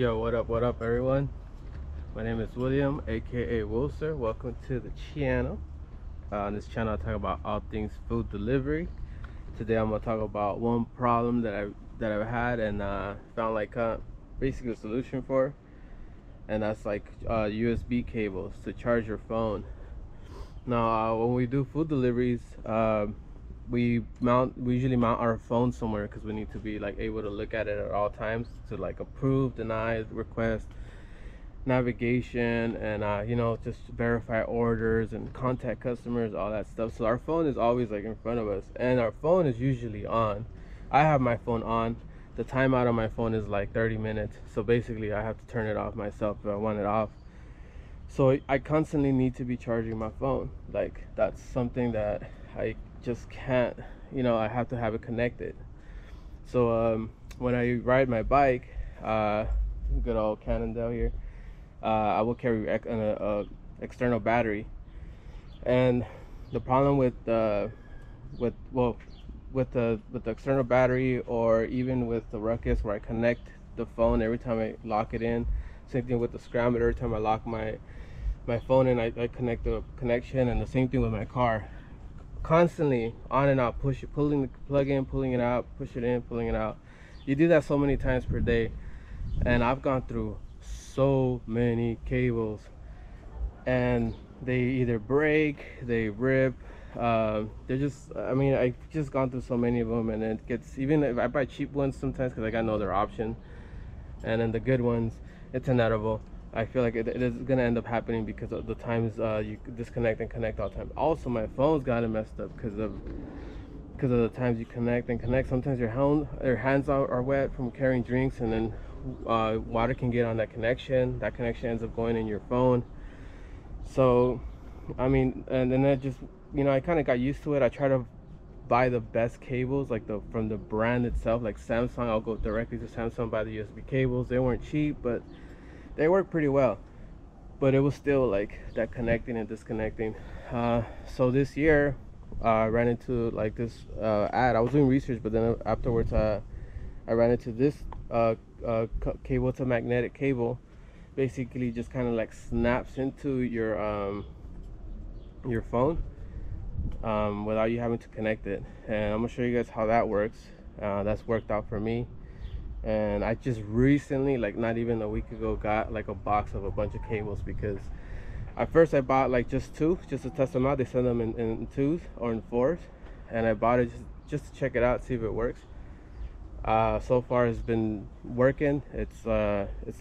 Yo, what up, everyone? My name is William, aka Wilster. Welcome to the channel. On this channel, I talk about all things food delivery. Today, I'm gonna talk about one problem that I've had and found like basically a solution for, and that's like USB cables to charge your phone. Now, when we do food deliveries, we usually mount our phone somewhere because we need to be like able to look at it at all times to like approve, deny, request, navigation, and just verify orders and contact customers, all that stuff. So our phone is always like in front of us, and our phone is usually on. I have my phone on. The timeout on my phone is like 30 minutes, so basically I have to turn it off myself if I want it off. So I constantly need to be charging my phone. Like, that's something that I just can't, I have to have it connected. So when I ride my bike, good old Cannondale here, I will carry an external battery. And the problem with the external battery, or even with the Ruckus, where I connect the phone every time I lock it in, same thing with the Scrambler, every time I lock my phone in, I connect the connection, and the same thing with my car. Constantly on and out, pulling the plug in, pulling it out, push it in, pulling it out. You do that so many times per day, and I've gone through so many cables, and they either break, they rip, they're just, I've just gone through so many of them, and it gets, even if I buy cheap ones sometimes because I got no other option, and then the good ones, it's inedible. I feel like it is gonna end up happening because of the times you disconnect and connect all the time. Also, my phone's gotten messed up because of the times you connect and connect. Sometimes your hands are wet from carrying drinks, and then water can get on that connection. That connection ends up going in your phone. So, and then I just, I kind of got used to it. I try to buy the best cables, like from the brand itself, like Samsung. I'll go directly to Samsung, buy the USB cables. They weren't cheap, but they work pretty well. But it was still like that connecting and disconnecting. So this year, I ran into like this ad. I was doing research, but then afterwards, I ran into this cable. It's a magnetic cable. Basically, just kind of like snaps into your phone without you having to connect it. And I'm gonna show you guys how that works. That's worked out for me. And I just recently, like not even a week ago, got like a box of a bunch of cables, because at first I bought like just two, just to test them out. They send them in twos or in fours, and I bought it just to check it out, see if it works. So far it's been working. It's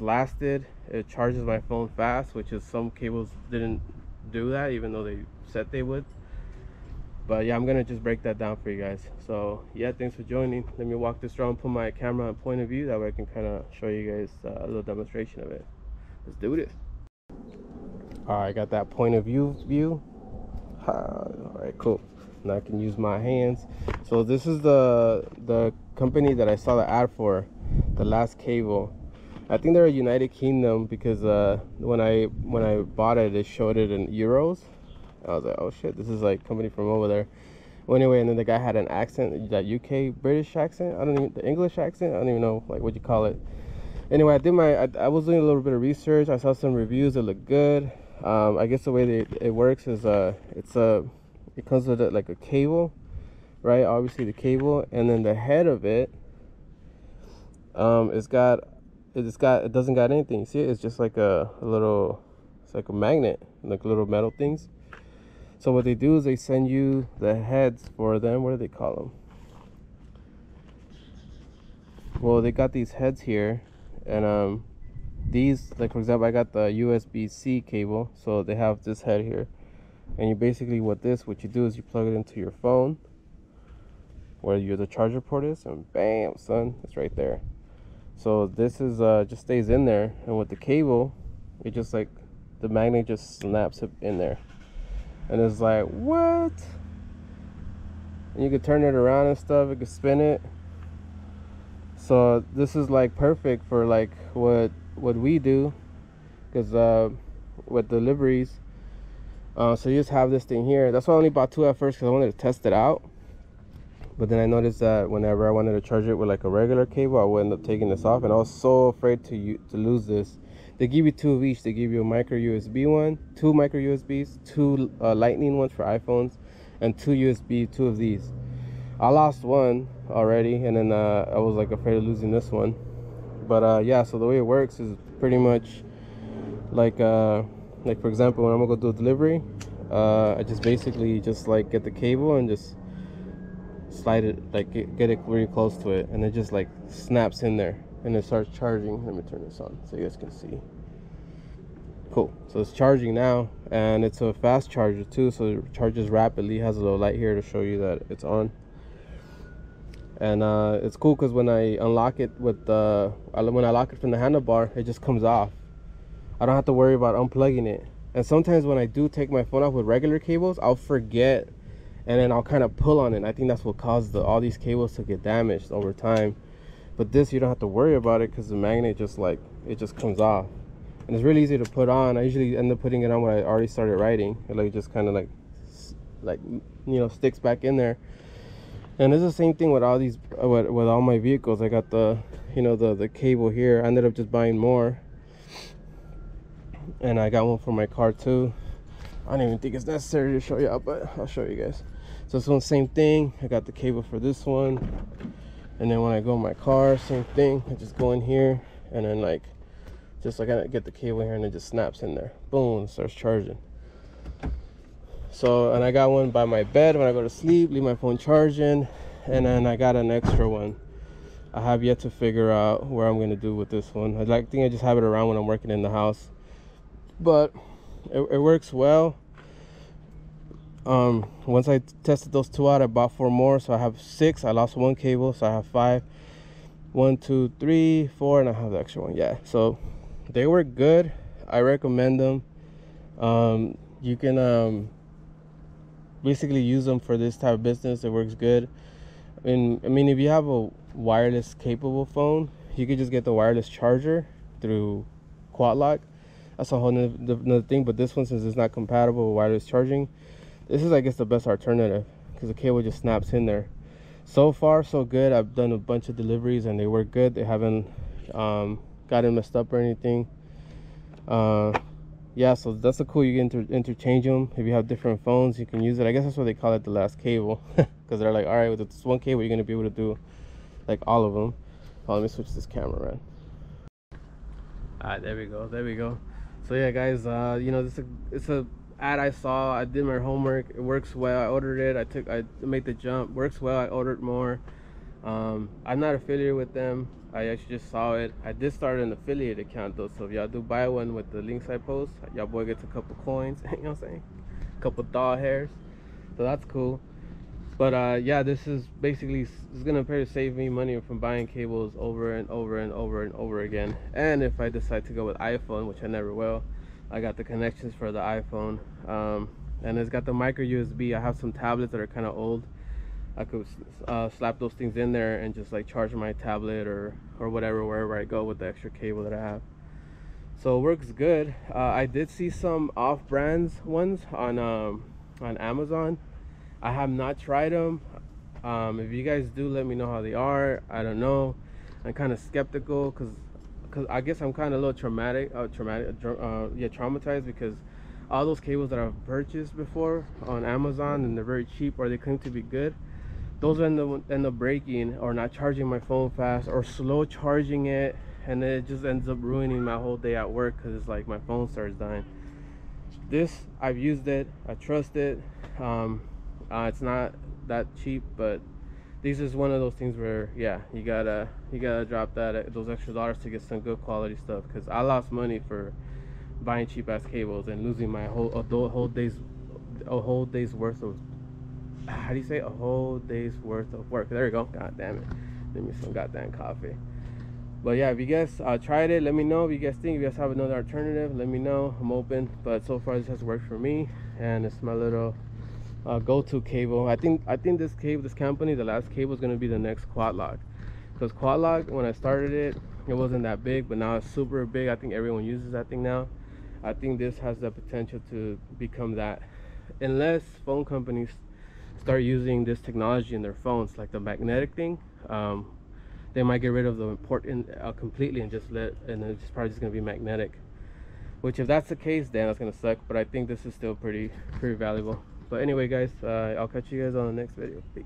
lasted. It charges my phone fast, which is some cables didn't do that, even though they said they would. But yeah, I'm gonna just break that down for you guys. So yeah, thanks for joining. Let me walk this around, put my camera on point of view, that way I can kind of show you guys a little demonstration of it. Let's do this. All right, got that point of view. All right, cool. Now I can use my hands. So this is the company that I saw the ad for, the last cable. I think they're a United Kingdom, because when I bought it, it showed it in euros. I was like, oh shit, this is like company from over there. Well, anyway, and then the guy had an accent, that UK British accent. The English accent. I don't even know like what you call it. Anyway, I was doing a little bit of research. I saw some reviews. It looked good. I guess the way it works is it comes with like a cable, right? Obviously the cable, and then the head of it, it doesn't got anything. You see it? It's just like a little, it's like a magnet, like little metal things. So what they do is they send you the heads for them. What do they call them? Well, they got these heads here, and these, like for example, I got the USB-C cable, so they have this head here, and you basically what you do is you plug it into your phone where the charger port is, and bam, son, it's right there. So this is just stays in there, and with the cable, it just like the magnet just snaps it in there. And it's like, what? And you can turn it around and stuff. You can spin it. So this is like perfect for like what we do, because with deliveries. So you just have this thing here. That's why I only bought two at first, because I wanted to test it out. But then I noticed that whenever I wanted to charge it with like a regular cable, I would end up taking this off, and I was so afraid to lose this. They give you two of each. They give you a micro USB one, two micro USBs, two lightning ones for iPhones, and two of these. I lost one already, and then I was like afraid of losing this one. But yeah, so the way it works is pretty much like for example, when I'm gonna go do a delivery, I just basically just like get the cable and just slide it, like get it really close to it, and it just like snaps in there and it starts charging. Let me turn this on so you guys can see. Cool. So it's charging now, and it's a fast charger too, so it charges rapidly. It has a little light here to show you that it's on. And it's cool because when I unlock it with when I lock it from the handlebar, it just comes off. I don't have to worry about unplugging it. And sometimes when I do take my phone off with regular cables, I'll forget, and then I'll kind of pull on it. And I think that's what caused all these cables to get damaged over time. But this, you don't have to worry about it because the magnet just it just comes off, and it's really easy to put on. I usually end up putting it on when I already started writing. It like just kind of like sticks back in there. And it's the same thing with all these with all my vehicles. I got the the cable here. I ended up just buying more, and I got one for my car too. I don't even think it's necessary to show you out, but I'll show you guys. So this one, same thing. I got the cable for this one, and then when I go in my car, same thing. I just go in here, and then I get the cable here, and it just snaps in there. Boom, it starts charging. So, and I got one by my bed when I go to sleep, leave my phone charging, and then I got an extra one. I have yet to figure out where I'm going to do with this one. I think I just have it around when I'm working in the house. But it works well. Once I tested those two out, I bought 4 more, so I have 6. I lost one cable, so I have 5. 1, 2, 3, 4, and I have the extra one. Yeah, so they work good. I recommend them. You can basically use them for this type of business. It works good. And I mean, if you have a wireless capable phone, you could just get the wireless charger through Quadlock. That's a whole another thing. But this one, since it's not compatible with wireless charging, this is, I guess, the best alternative because the cable just snaps in there. So far so good. I've done a bunch of deliveries and they work good. They haven't gotten messed up or anything. Yeah, so that's a cool. You can interchange them. If you have different phones, you can use it. I guess that's what they call it, the last cable, because they're like, all right, with this one cable, you're gonna be able to do like all of them. Oh, let me switch this camera around. All right, there we go. So yeah, guys, it's a ad I saw. I did my homework. It works well. I ordered it. I made the jump. Works well. I ordered more. I'm not affiliated with them. I actually just saw it. I did start an affiliate account though, so if y'all do buy one with the links I post, y'all boy gets a couple coins. You know what I'm saying? A couple doll hairs. So that's cool. But yeah, this is basically, it's gonna appear to save me money from buying cables over and over again. And if I decide to go with iPhone, which I never will, I got the connections for the iPhone, and it's got the micro USB. I have some tablets that are kind of old. I could slap those things in there and just like charge my tablet or whatever wherever I go with the extra cable that I have. So it works good. I did see some off-brands ones on Amazon. I have not tried them. If you guys do, let me know how they are. I don't know. I'm kind of skeptical because I guess I'm kind of a little traumatized because all those cables that I've purchased before on Amazon, and they're very cheap or they claim to be good, those end up breaking or not charging my phone fast or slow charging it, and then it just ends up ruining my whole day at work because it's like my phone starts dying. This, I've used it, I trust it. It's not that cheap, but this is one of those things where, yeah, you gotta drop those extra dollars to get some good quality stuff, because I lost money for buying cheap ass cables and losing my whole day's worth of, how do you say, a whole day's worth of work. There you go. God damn it, give me some goddamn coffee. But yeah, if you guys tried it, let me know. If you guys think, if you guys have another alternative, let me know. I'm open, but so far this has worked for me, and it's my little go-to cable. I think this company, the last cable, is going to be the next Quadlock, because Quadlock, when I started it wasn't that big, but now it's super big. I think everyone uses that thing now. I think this has the potential to become that, unless phone companies start using this technology in their phones, like the magnetic thing, they might get rid of the port completely and and it's probably just gonna be magnetic. Which, if that's the case, then that's gonna suck. But I think this is still pretty valuable. But anyway, guys, I'll catch you guys on the next video. Peace.